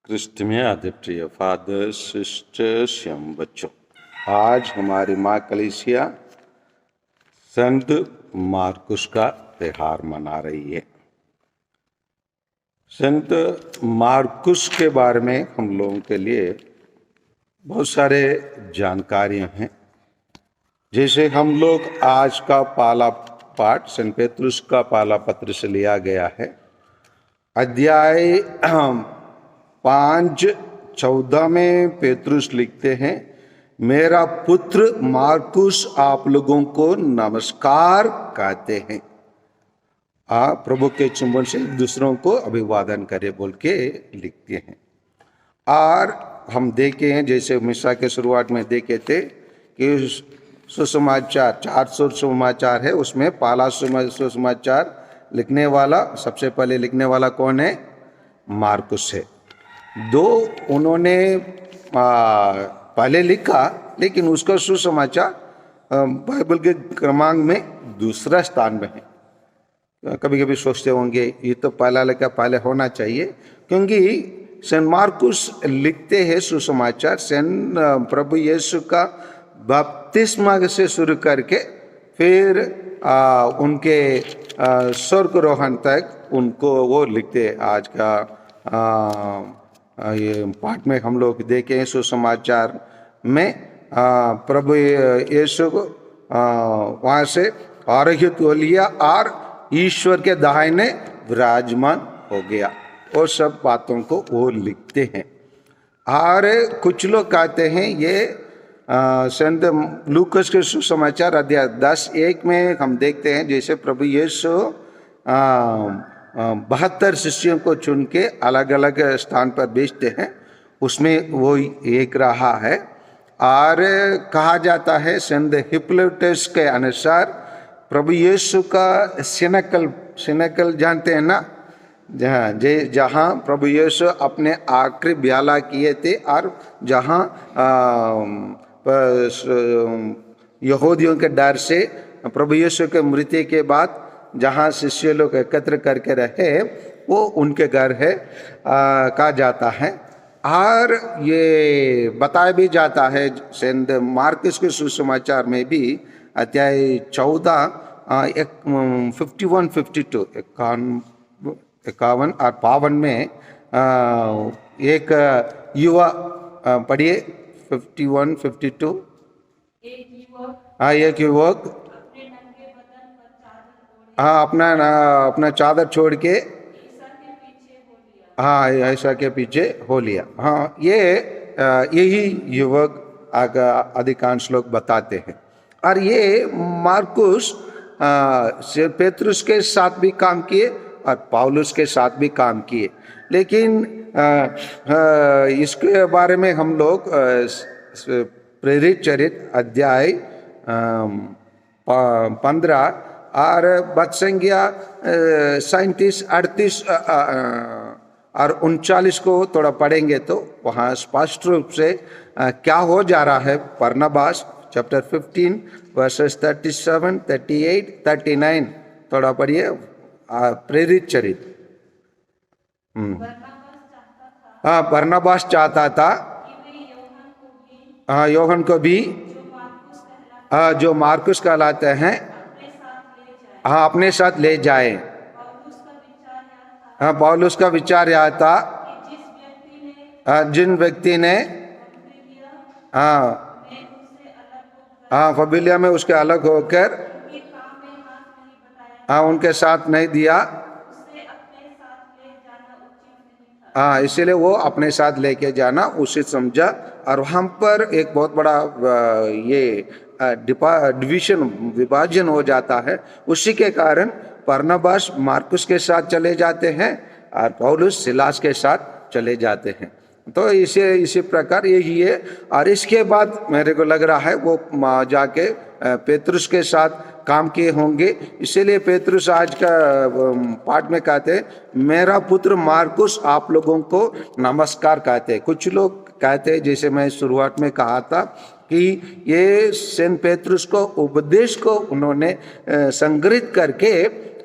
Christ में आदि प्रिय फादर सिस्टर्स एवं बच्चों, आज हमारी माँ कलीसिया संत मार्कुस का त्योहार मना रही है। संत मार्कुस के बारे में हम लोगों के लिए बहुत सारे जानकारियां हैं। जैसे हम लोग आज का पहला पाठ सेंट पेतरुस का पहला पत्र से लिया गया है। अध्याय 5:14 में पेतरुस लिखते हैं, मेरा पुत्र मार्कुस आप लोगों को नमस्कार कहते हैं। प्रभु के चुंबन से दूसरों को अभिवादन करे बोल के लिखते हैं। और हम देखे हैं, जैसे मिसा के शुरुआत में देखे थे कि सुसमाचार 400 सुसमाचार है, उसमें पहला सुसमाचार लिखने वाला, सबसे पहले लिखने वाला कौन है? मार्कुस है। दो उन्होंने पहले लिखा, लेकिन उसका सुसमाचार बाइबल के क्रमांक में दूसरा स्थान में है। कभी कभी सोचते होंगे ये तो पहला लिखा, पहले होना चाहिए, क्योंकि सेंट मार्कुस लिखते हैं सुसमाचार सेंट प्रभु यीशु का बपतिस्मा से शुरू करके फिर उनके स्वर्गारोहण तक उनको वो लिखते हैं। आज का ये पाठ में हम लोग देखें सुसमाचार में प्रभु यीशु को वहाँ से आरोहित हो लिया और ईश्वर के दाहिने विराजमान हो गया, और सब बातों को वो लिखते हैं। और कुछ लोग कहते हैं ये संत लूकस के सुसमाचार अध्याय 10:1 में हम देखते हैं, जैसे प्रभु यीशु 72 शिष्यों को चुन के अलग अलग स्थान पर भेजते हैं, उसमें वो एक रहा है। और कहा जाता है संत हिप्पोलिटस के अनुसार प्रभु यीशु का सिनेकल जानते हैं ना, जहाँ प्रभु यीशु अपने आखिरी ब्याला किए थे, और जहाँ यहूदियों के डर से प्रभु यीशु के मृत्यु के बाद जहाँ शिष्य लोग एकत्र करके रहे, वो उनके घर है कहा जाता है। और ये बताया भी जाता है सेंट मार्कुस के सुसमाचार में भी अध्याय 14 51-52 51 और 52 में एक युवा पढ़िए 51-52। एक युवक अपना चादर छोड़ के ऐसा के पीछे हो लिया। यही युवक अधिकांश लोग बताते हैं। और ये मार्कुस पेतरुस के साथ भी काम किए और पौलुस के साथ भी काम किए, लेकिन इसके बारे में हम लोग प्रेरित चरित्र अध्याय 15 और बद संख्या 37, 38 और 39 को थोड़ा पढ़ेंगे तो वहाँ स्पष्ट रूप से क्या हो जा रहा है। बरनबास चैप्टर 15 वर्सेस 37, 38, 39 थोड़ा पढ़िए। प्रेरित चरित्र। बरनबास चाहता था योहन को भी जो मार्कुस कहलाते हैं अपने साथ ले जाए। पौलुस का विचार यह था, जिन व्यक्ति ने फबिलिया में उसके अलग होकर उनके साथ नहीं दिया, इसीलिए वो अपने साथ लेके जाना उचित समझा। और हम पर एक बहुत बड़ा ये विभाजन हो जाता है। उसी के कारण बरनबास मार्कुस के साथ चले जाते हैं और पौलुस सिलास के साथ चले जाते हैं। तो इसी प्रकार यही है। और इसके बाद मेरे को लग रहा है वो जाके पेतरुस के साथ काम किए होंगे, इसीलिए पेतरुस आज का पाठ में कहते हैं, मेरा पुत्र मार्कुस आप लोगों को नमस्कार कहते हैं। कुछ लोग कहते हैं, जैसे मैं शुरुआत में कहा था, कि ये सेंट पेतरुस को उपदेश को उन्होंने संग्रहित करके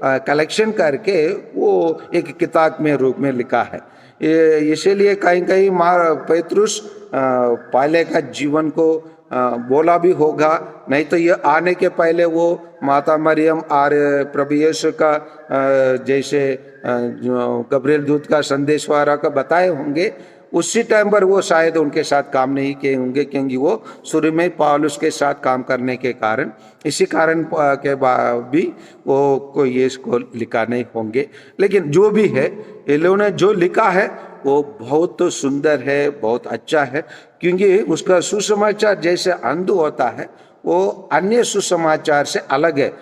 कलेक्शन करके वो एक किताब में रूप में लिखा है। इसीलिए कहीं कहीं पेतरुस पहले का जीवन को बोला भी होगा, नहीं तो ये आने के पहले वो माता मरियम और प्रभु यीशु का जैसे गब्रिएल दूत का संदेश वारा का बताए होंगे, उसी टाइम पर वो शायद उनके साथ काम नहीं किए होंगे, क्योंकि वो शुरू में पौलुस के साथ काम करने के कारण, इसी कारण के बाद भी वो कोई ये इसको लिखा नहीं होंगे। लेकिन जो भी है, ये लोगों ने जो लिखा है वो बहुत सुंदर है, बहुत अच्छा है, क्योंकि उसका सुसमाचार जैसे अंधु होता है वो अन्य सुसमाचार से अलग है।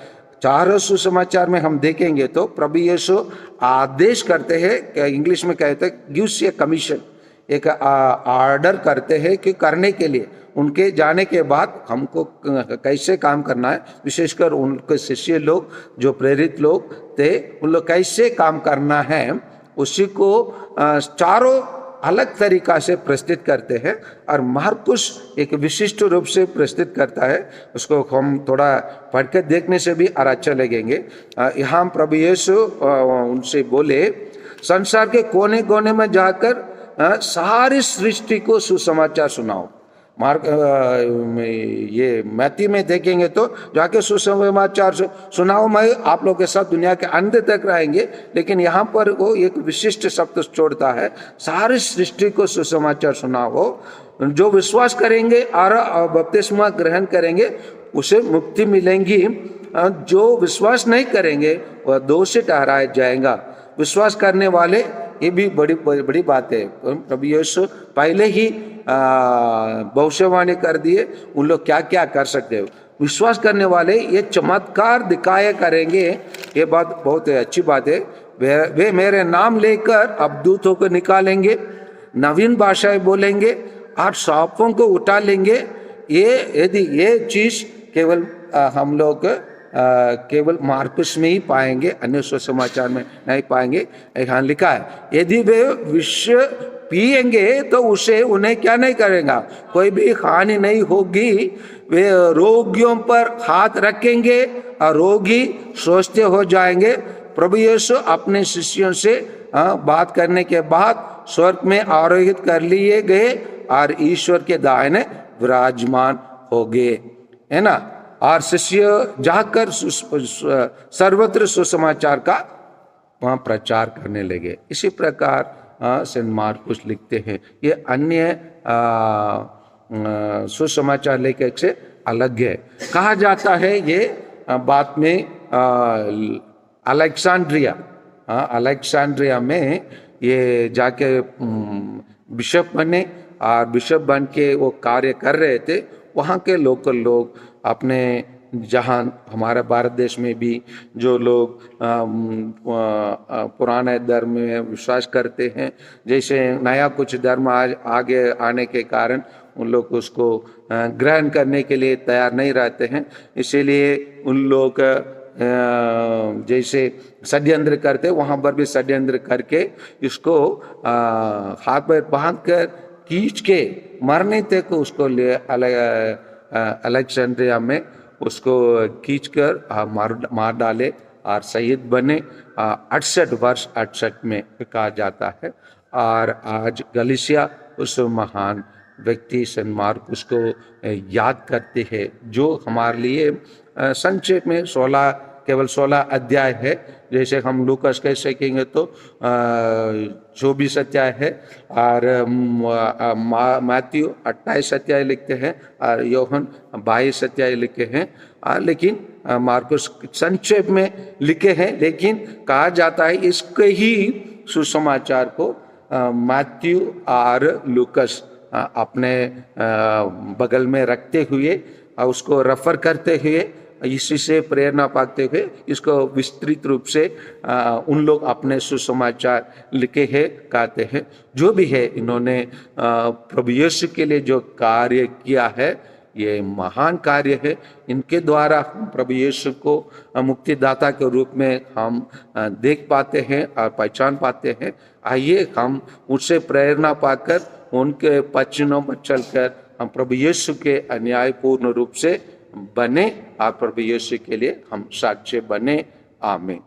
चारों सुसमाचार में हम देखेंगे तो प्रभु यीशु आदेश करते हैं, इंग्लिश में कहते हैं गिव्स ए कमीशन, एक ऑर्डर करते हैं कि करने के लिए, उनके जाने के बाद हमको कैसे काम करना है, विशेषकर उनके शिष्य लोग जो प्रेरित लोग थे उन लोग कैसे काम करना है, उसी को चारों अलग तरीका से प्रस्तुत करते हैं। और मार्कुस एक विशिष्ट रूप से प्रस्तुत करता है, उसको हम थोड़ा पढ़ के देखने से भी और अच्छा लगेंगे। यहाँ प्रभु यीशु उनसे बोले, संसार के कोने कोने में जाकर सारी सृष्टि को सुसमाचार सुनाओ। मार्क ये मैथ्यू में देखेंगे तो जाके सुसमाचार सुनाओ, मैं आप लोग के साथ दुनिया के अंत तक रहेंगे। लेकिन यहाँ पर वो एक विशिष्ट शब्द छोड़ता है, सारी सृष्टि को सुसमाचार सुनाओ। जो विश्वास करेंगे और बपतिस्मा ग्रहण करेंगे उसे मुक्ति मिलेंगी, जो विश्वास नहीं करेंगे वह दोषी ठहराया जाएगा। विश्वास करने वाले, ये भी बड़ी बात है, प्रभु यीशु पहले ही भविष्यवाणी कर दिए उन लोग क्या क्या कर सकते हो। विश्वास करने वाले ये चमत्कार दिखाया करेंगे, ये बात बहुत अच्छी बात है। वे मेरे नाम लेकर अबदूतों को निकालेंगे, नवीन भाषाएं बोलेंगे और सांपों को उठा लेंगे। ये यदि ये चीज केवल हम लोग केवल मार्कुस में ही पाएंगे, अन्य सुसमाचार में नहीं पाएंगे। यहाँ लिखा है, यदि वे विष पिएंगे तो उसे उन्हें क्या नहीं करेगा, कोई भी हानि नहीं होगी। वे रोगियों पर हाथ रखेंगे और रोगी स्वस्थ हो जाएंगे। प्रभु यीशु अपने शिष्यों से बात करने के बाद स्वर्ग में आरोहित कर लिए गए और ईश्वर के दाहिने विराजमान हो गए, है ना। और शिष्य जाकर सर्वत्र सुसमाचार का वहां प्रचार करने लगे। इसी प्रकार सेंट मार्कुस लिखते हैं, ये अन्य सुसमाचार लेखक से अलग है। कहा जाता है ये बाद में अलेक्जेंड्रिया में ये जाके बिशप बने और बिशप बन के वो कार्य कर रहे थे। वहाँ के लोकल लोग अपने, जहाँ हमारे भारत देश में भी जो लोग पुराने धर्म में विश्वास करते हैं, जैसे नया कुछ धर्म आज आगे आने के कारण उन लोग उसको ग्रहण करने के लिए तैयार नहीं रहते हैं, इसीलिए उन लोग जैसे षड्यंत्र करते, वहाँ पर भी षड्यंत्र करके इसको हाथ पर बांध कर खींच के मरने तक उसको ले अलेक्जेंड्रिया में उसको खींचकर मार डाले और शहीद बने। 68 वर्ष 68 में कहा जाता है। और आज गलीशिया उस महान व्यक्ति सेंट मार्कुस को याद करते हैं, जो हमारे लिए संक्षेप में केवल 16 अध्याय है। जैसे हम लूकास कह सकेंगे तो 24 अध्याय है, और मैथ्यू 28 अध्याय लिखते हैं, और योहन 22 अध्याय लिखे हैं। लेकिन मार्कुस संक्षेप में लिखे हैं, लेकिन कहा जाता है इसके ही सुसमाचार को मैथ्यू और लूकास अपने बगल में रखते हुए, उसको रेफर करते हुए, इसी से प्रेरणा पाते हुए इसको विस्तृत रूप से उन लोग अपने सुसमाचार लिखे हैं, कहते हैं। जो भी है, इन्होंने प्रभु यीशु के लिए जो कार्य किया है ये महान कार्य है। इनके द्वारा प्रभु यीशु को मुक्तिदाता के रूप में हम देख पाते हैं और पहचान पाते हैं। आइए हम उससे प्रेरणा पाकर उनके वचनों पर चलकर हम प्रभु यीशु के अन्यायपूर्ण रूप से बने और प्रभु यीशु के लिए हम साक्ष्य बने। आमीन।